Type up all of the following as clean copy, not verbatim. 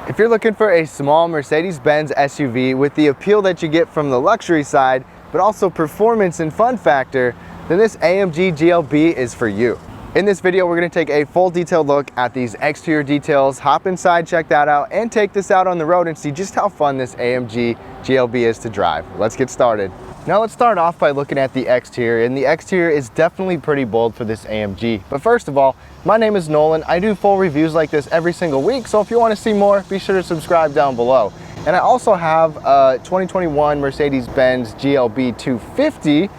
If you're looking for a small Mercedes-Benz SUV with the appeal that you get from the luxury side, but also performance and fun factor, then this AMG GLB is for you. In this video, we're going to take a full detailed look at these exterior details, hop inside, check that out, and take this out on the road and see just how fun this AMG GLB is to drive. Let's get started. Now let's start off by looking at the exterior, and the exterior is definitely pretty bold for this AMG. But first of all, my name is Nolan. I do full reviews like this every single week, so if you want to see more, be sure to subscribe down below. And I also have a 2021 Mercedes-Benz GLB 250,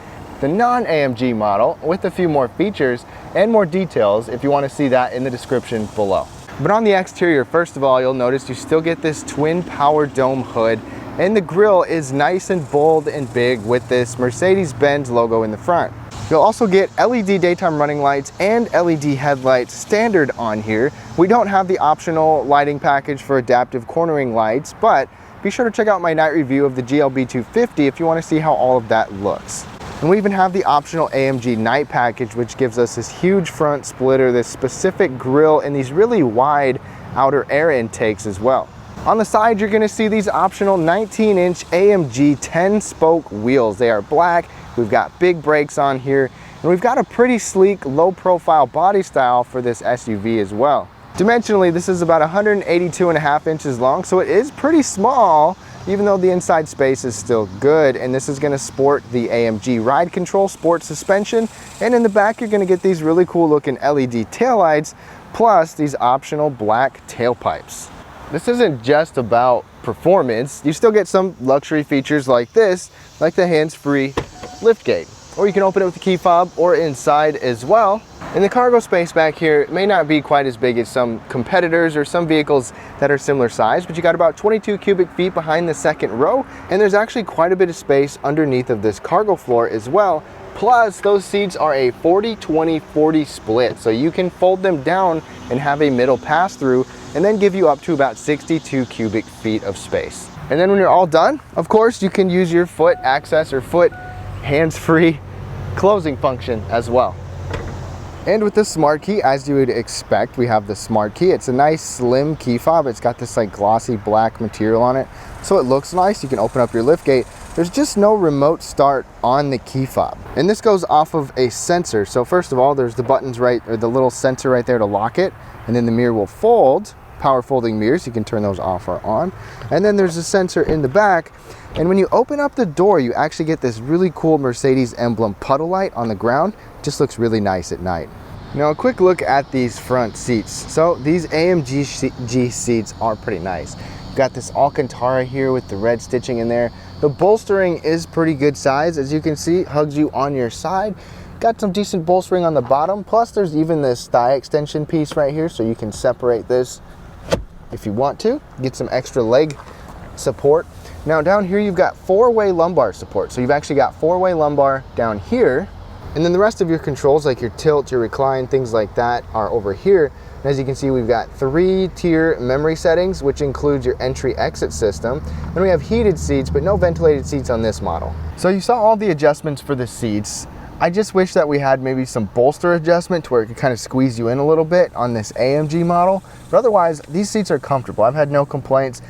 the non-AMG model, with a few more features and more details if you want to see that in the description below. But on the exterior, first of all, you'll notice you still get this twin power dome hood, and the grille is nice and bold and big with this Mercedes-Benz logo in the front. You'll also get LED daytime running lights and LED headlights standard on here. We don't have the optional lighting package for adaptive cornering lights, but be sure to check out my night review of the GLB 250 if you want to see how all of that looks. And we even have the optional AMG night package, which gives us this huge front splitter, this specific grille, and these really wide outer air intakes as well. On the side, you're going to see these optional 19-inch AMG 10-spoke wheels. They are black. We've got big brakes on here, and we've got a pretty sleek, low-profile body style for this SUV as well. Dimensionally, this is about 182.5 inches long, so it is pretty small, even though the inside space is still good. And this is going to sport the AMG Ride Control Sport suspension, and in the back, you're going to get these really cool-looking LED taillights, plus these optional black tailpipes. This isn't just about performance. You still get some luxury features like this, like the hands-free liftgate, or you can open it with the key fob or inside as well. And the cargo space back here may not be quite as big as some competitors or some vehicles that are similar size, but you got about 22 cubic feet behind the second row, and there's actually quite a bit of space underneath of this cargo floor as well. Plus, those seats are a 40-20-40 split, so you can fold them down and have a middle pass-through, and then give you up to about 62 cubic feet of space. And then when you're all done, of course, you can use your foot access or foot hands-free closing function as well. And with the smart key, as you would expect, we have the smart key. It's a nice slim key fob. It's got this like glossy black material on it, so it looks nice. You can open up your liftgate. There's just no remote start on the key fob. And this goes off of a sensor. So first of all, there's the buttons right, or the little sensor right there to lock it. And then the mirror will fold, power folding mirrors. You can turn those off or on. And then there's a sensor in the back. And when you open up the door, you actually get this really cool Mercedes emblem puddle light on the ground. Just looks really nice at night. Now a quick look at these front seats. So these AMG seats are pretty nice. Got this Alcantara here with the red stitching in there. The bolstering is pretty good size, as you can see, hugs you on your side. Got some decent bolstering on the bottom, plus there's even this thigh extension piece right here, so you can separate this if you want to, get some extra leg support. Now down here you've got four-way lumbar support, so you've actually got four-way lumbar down here, and then the rest of your controls, like your tilt, your recline, things like that, are over here. And as you can see, we've got 3-tier memory settings, which includes your entry-exit system. And we have heated seats, but no ventilated seats on this model. So you saw all the adjustments for the seats. I just wish that we had maybe some bolster adjustment to where it could kind of squeeze you in a little bit on this AMG model. But otherwise, these seats are comfortable. I've had no complaints.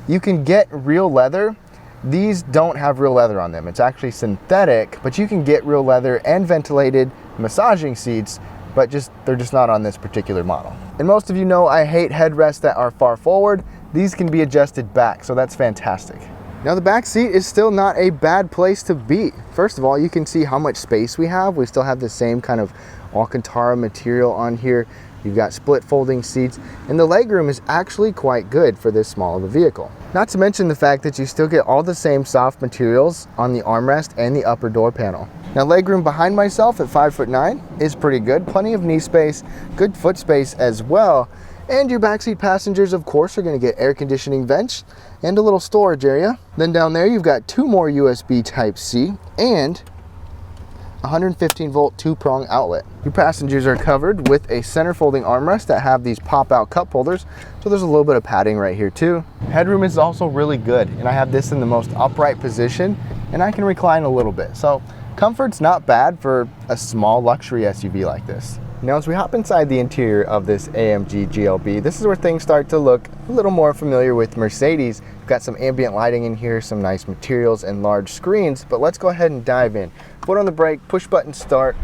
You can get real leather. These don't have real leather on them. It's actually synthetic, but you can get real leather and ventilated massaging seats, but they're just not on this particular model. And most of you know I hate headrests that are far forward. These can be adjusted back, so that's fantastic. Now the back seat is still not a bad place to be. First of all, you can see how much space we have. We still have the same kind of Alcantara material on here. You've got split folding seats, and the legroom is actually quite good for this small of a vehicle. Not to mention the fact that you still get all the same soft materials on the armrest and the upper door panel. Now legroom behind myself at 5'9" is pretty good. Plenty of knee space, good foot space as well. And your backseat passengers, of course, are going to get air conditioning vents and a little storage area. Then down there, you've got 2 more USB Type-C and 115 volt 2-prong outlet. Your passengers are covered with a center folding armrest that have these pop-out cup holders, so there's a little bit of padding right here too. Headroom is also really good, and I have this in the most upright position, and I can recline a little bit. So comfort's not bad for a small luxury SUV like this. Now as we hop inside the interior of this AMG GLB, this is where things start to look a little more familiar with Mercedes. We've got some ambient lighting in here, some nice materials and large screens, but let's go ahead and dive in. Foot on the brake, push button start.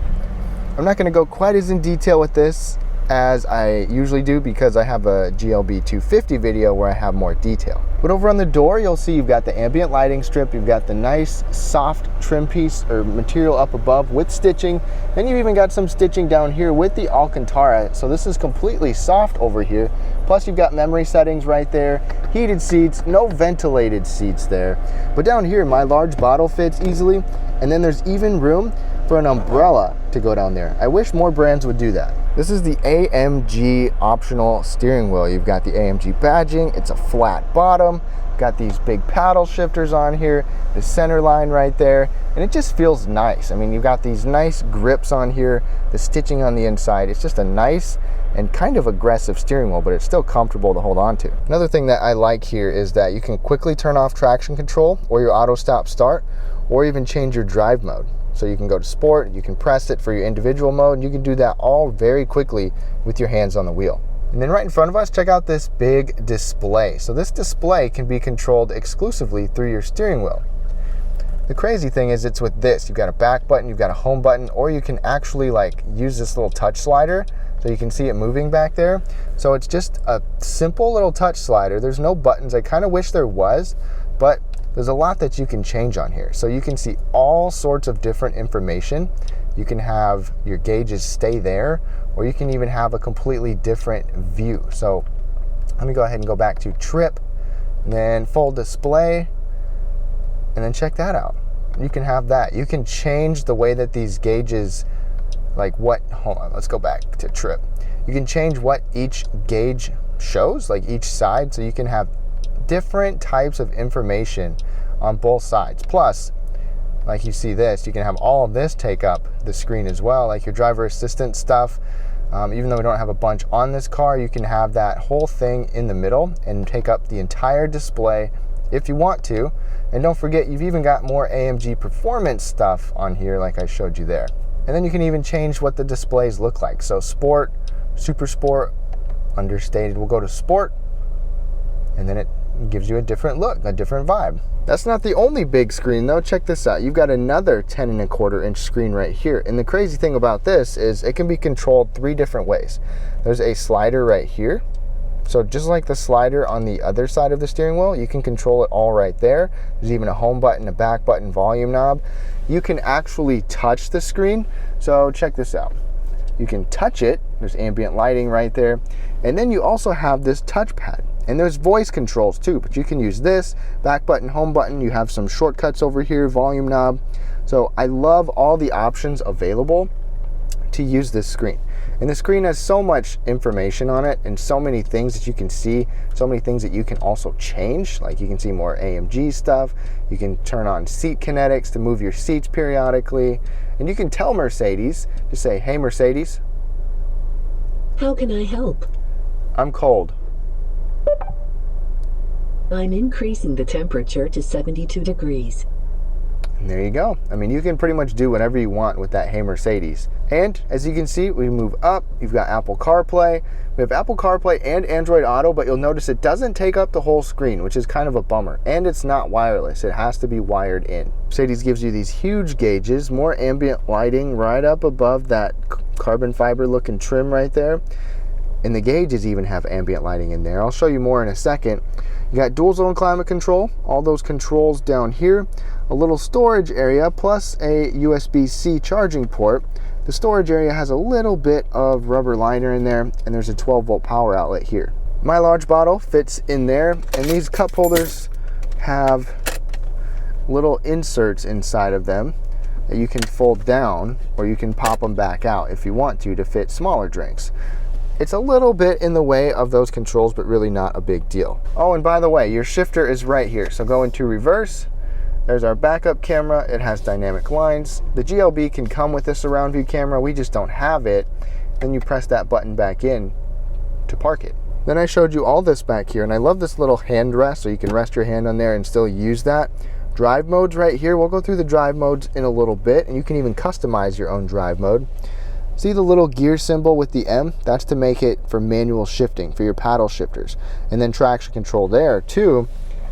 I'm not going to go quite as in detail with this as I usually do because I have a GLB 250 video where I have more detail. But over on the door, you'll see you've got the ambient lighting strip, you've got the nice soft trim piece or material up above with stitching, then you've even got some stitching down here with the Alcantara, so this is completely soft over here. Plus you've got memory settings right there, heated seats, no ventilated seats there. But down here, my large bottle fits easily, and then there's even room for an umbrella to go down there. I wish more brands would do that. This is the AMG optional steering wheel. You've got the AMG badging, it's a flat bottom, got these big paddle shifters on here, the center line right there, and it just feels nice. I mean, you've got these nice grips on here, the stitching on the inside. It's just a nice and kind of aggressive steering wheel, but it's still comfortable to hold on to. Another thing that I like here is that you can quickly turn off traction control or your auto stop start, or even change your drive mode. So you can go to sport, you can press it for your individual mode, and you can do that all very quickly with your hands on the wheel. And then right in front of us, check out this big display. So this display can be controlled exclusively through your steering wheel. The crazy thing is it's with this. You've got a back button, you've got a home button, or you can actually like use this little touch slider so you can see it moving back there. So it's just a simple little touch slider. There's no buttons. I kind of wish there was, but there's a lot that you can change on here. So you can see all sorts of different information. You can have your gauges stay there, or you can even have a completely different view. So let me go ahead and go back to trip, and then full display, and then check that out. You can have that. You can change the way that these gauges, like what, hold on, let's go back to trip. You can change what each gauge shows, like each side, so you can have different types of information on both sides. Plus, like you see this, you can have all of this take up the screen as well, like your driver assistant stuff. Even though we don't have a bunch on this car, you can have that whole thing in the middle and take up the entire display if you want to. And don't forget, you've even got more AMG performance stuff on here like I showed you there. And then you can even change what the displays look like. So sport, super sport, understated, we'll go to sport, and then it gives you a different look, a different vibe. That's not the only big screen though. Check this out. You've got another 10.25 inch screen right here. And the crazy thing about this is it can be controlled 3 different ways. There's a slider right here. So just like the slider on the other side of the steering wheel, you can control it all right there. There's even a home button, a back button, volume knob. You can actually touch the screen. So check this out. You can touch it. There's ambient lighting right there. And then you also have this touchpad. And there's voice controls too, but you can use this, back button, home button. You have some shortcuts over here, volume knob. So I love all the options available to use this screen. And the screen has so much information on it and so many things that you can see, so many things that you can also change. Like you can see more AMG stuff. You can turn on seat kinetics to move your seats periodically. And you can tell Mercedes, just say, hey Mercedes. How can I help? I'm cold. I'm increasing the temperature to 72 degrees. And there you go. I mean, you can pretty much do whatever you want with that Hey Mercedes. And as you can see, we move up, you've got Apple CarPlay. We have Apple CarPlay and Android Auto, but you'll notice it doesn't take up the whole screen, which is kind of a bummer. And it's not wireless, it has to be wired in. Mercedes gives you these huge gauges, more ambient lighting right up above that carbon fiber looking trim right there. And the gauges even have ambient lighting in there. I'll show you more in a second. You got dual zone climate control, all those controls down here, a little storage area, plus a USB-C charging port. The storage area has a little bit of rubber liner in there, and there's a 12-volt power outlet here. My large bottle fits in there, and these cup holders have little inserts inside of them that you can fold down, or you can pop them back out if you want to fit smaller drinks. It's a little bit in the way of those controls, but really not a big deal. Oh, and by the way, your shifter is right here. So go into reverse. There's our backup camera. It has dynamic lines. The GLB can come with a surround view camera. We just don't have it. Then you press that button back in to park it. Then I showed you all this back here, and I love this little hand rest, so you can rest your hand on there and still use that. Drive modes right here. We'll go through the drive modes in a little bit, and you can even customize your own drive mode. See the little gear symbol with the M? That's to make it for manual shifting, for your paddle shifters. And then traction control there too.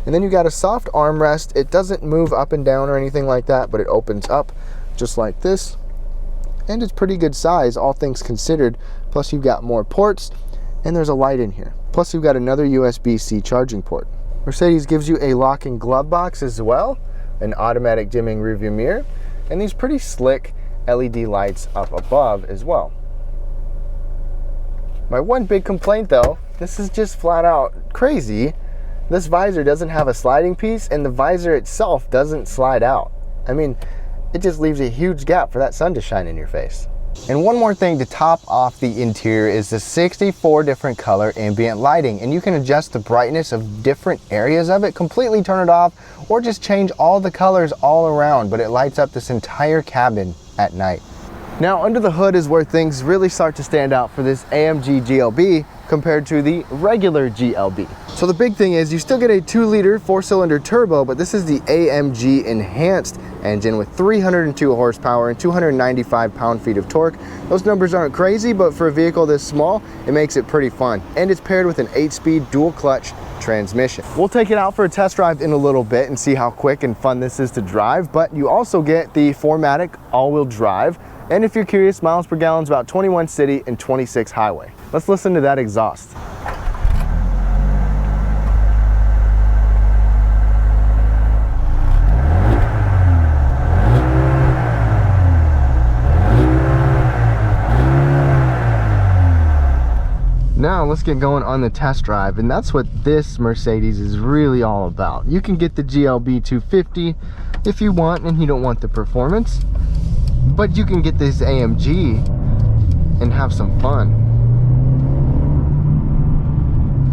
And then you got a soft armrest. It doesn't move up and down or anything like that, but it opens up just like this. And it's pretty good size, all things considered. Plus you've got more ports, and there's a light in here. Plus you've got another USB-C charging port. Mercedes gives you a lock and glove box as well, an automatic dimming rearview mirror, and these pretty slick LED lights up above as well. My one big complaint though, this is just flat out crazy. This visor doesn't have a sliding piece, and the visor itself doesn't slide out. I mean, it just leaves a huge gap for that sun to shine in your face. And one more thing to top off the interior is the 64 different color ambient lighting, and you can adjust the brightness of different areas of it, completely turn it off, or just change all the colors all around, but it lights up this entire cabin at night. Now under the hood is where things really start to stand out for this AMG GLB compared to the regular GLB. So the big thing is you still get a 2-liter 4-cylinder turbo, but this is the AMG enhanced engine with 302 horsepower and 295 pound-feet of torque. Those numbers aren't crazy, but for a vehicle this small, it makes it pretty fun. And it's paired with an 8-speed dual-clutch transmission. We'll take it out for a test drive in a little bit and see how quick and fun this is to drive, but you also get the 4MATIC all-wheel drive. And if you're curious, miles per gallon is about 21 city and 26 highway. Let's listen to that exhaust. Now let's get going on the test drive, and that's what this Mercedes is really all about. You can get the GLB 250 if you want and you don't want the performance, but you can get this AMG and have some fun.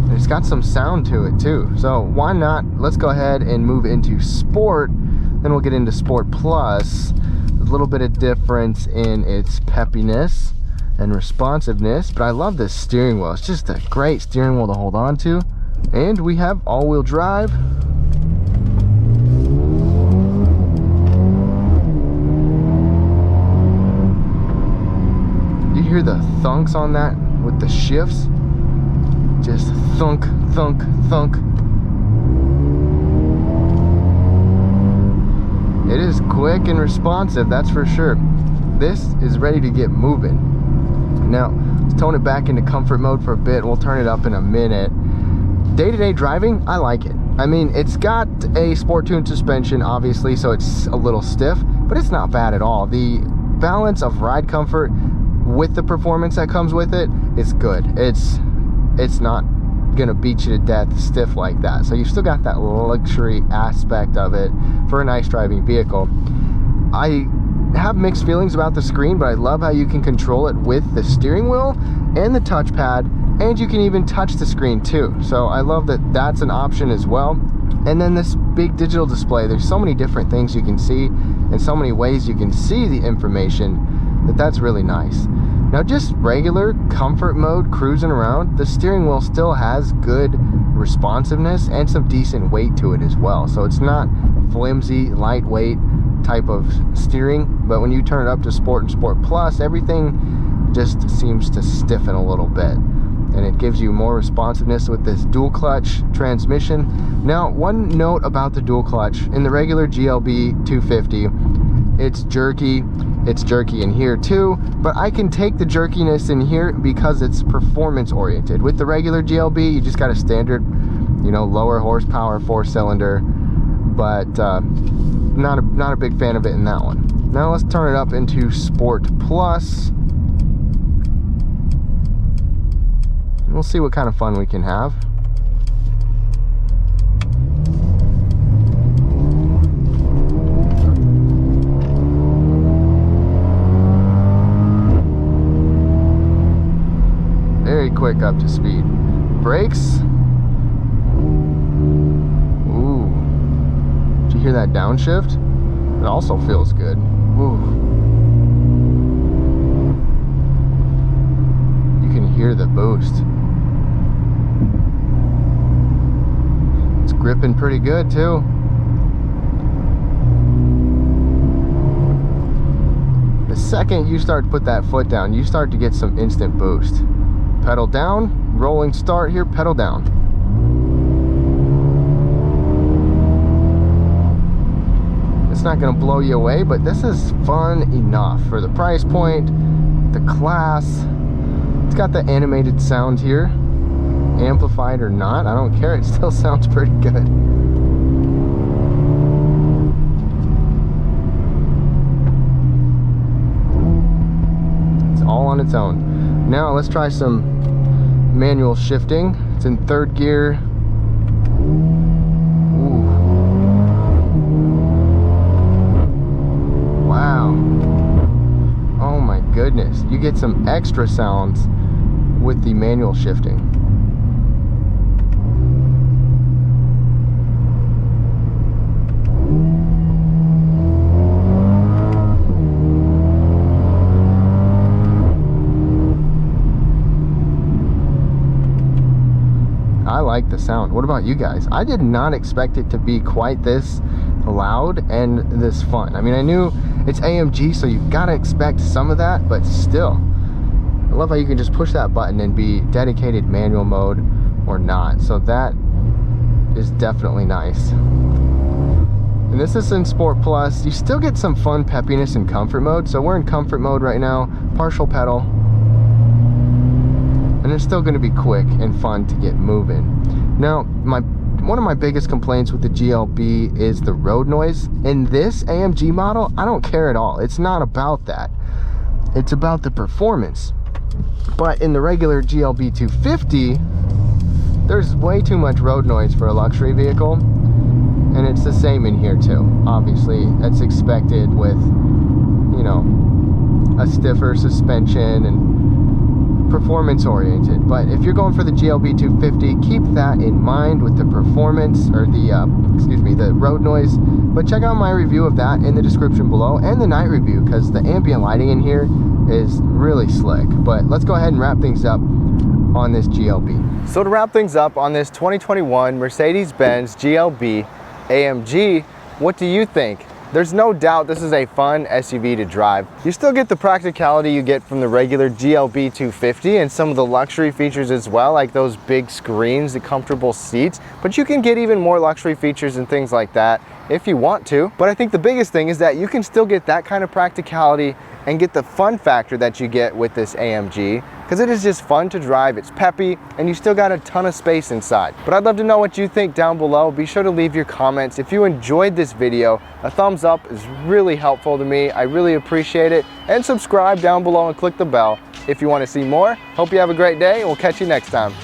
And it's got some sound to it too, so why not? Let's go ahead and move into Sport, then we'll get into Sport Plus. A little bit of difference in its peppiness and responsiveness, but I love this steering wheel. It's just a great steering wheel to hold on to. And we have all-wheel drive. You hear the thunks on that with the shifts? Just thunk, thunk, thunk. It is quick and responsive, that's for sure. This is ready to get moving. Now, let's tone it back into comfort mode for a bit. We'll turn it up in a minute. Day-to-day driving, I like it. I mean, it's got a sport tuned suspension, obviously, so it's a little stiff, but it's not bad at all. The balance of ride comfort with the performance that comes with it is good. It's not gonna beat you to death stiff like that. So you've still got that luxury aspect of it for a nice driving vehicle. I have mixed feelings about the screen, but I love how you can control it with the steering wheel and the touchpad, and you can even touch the screen too. So I love that that's an option as well. And then this big digital display, there's so many different things you can see and so many ways you can see the information that's really nice. Now just regular comfort mode cruising around, the steering wheel still has good responsiveness and some decent weight to it as well. So it's not flimsy, lightweight type of steering, but when you turn it up to Sport and Sport Plus, everything just seems to stiffen a little bit, and it gives you more responsiveness with this dual clutch transmission. Now, one note about the dual clutch, in the regular GLB 250, it's jerky in here too, but I can take the jerkiness in here because it's performance oriented. With the regular GLB, you just got a standard, you know, lower horsepower 4-cylinder, but not a big fan of it in that one. Now let's turn it up into Sport Plus, and we'll see what kind of fun we can have. Very quick up to speed. Brakes. Ooh. Did you hear that downshift? It also feels good. Ooh. You can hear the boost. It's gripping pretty good too. The second you start to put that foot down, you start to get some instant boost. Pedal down, rolling start here, pedal down. It's not gonna blow you away, but this is fun enough for the price point, the class. It's got the animated sound here, amplified or not, I don't care, it still sounds pretty good. It's all on its own. Now let's try some manual shifting. It's in third gear. Ooh. Wow. Oh my goodness. You get some extra sounds with the manual shifting. I like the sound. What about you guys? I did not expect it to be quite this loud and this fun. I mean, I knew it's AMG, so you gotta expect some of that, but still, I love how you can just push that button and be dedicated manual mode or not. So that is definitely nice. And this is in Sport Plus. You still get some fun peppiness in comfort mode. So we're in comfort mode right now, partial pedal. And it's still going to be quick and fun to get moving. Now, one of my biggest complaints with the GLB is the road noise. In this AMG model, I don't care at all. It's not about that. It's about the performance. But in the regular GLB 250, there's way too much road noise for a luxury vehicle. And it's the same in here too. Obviously, that's expected with, you know, a stiffer suspension and performance oriented. But if you're going for the GLB 250, keep that in mind with the performance, or the road noise. But check out my review of that in the description below, and the night review, because the ambient lighting in here is really slick. But let's go ahead and wrap things up on this GLB. So to wrap things up on this 2021 Mercedes-Benz GLB AMG, what do you think? There's no doubt this is a fun SUV to drive. You still get the practicality you get from the regular GLB 250 and some of the luxury features as well, like those big screens, the comfortable seats, but you can get even more luxury features and things like that if you want to. But I think the biggest thing is that you can still get that kind of practicality and get the fun factor that you get with this AMG, because it is just fun to drive, it's peppy, and you still got a ton of space inside. But I'd love to know what you think down below. Be sure to leave your comments. If you enjoyed this video, a thumbs up is really helpful to me. I really appreciate it. And subscribe down below and click the bell if you want to see more. Hope you have a great day, and we'll catch you next time.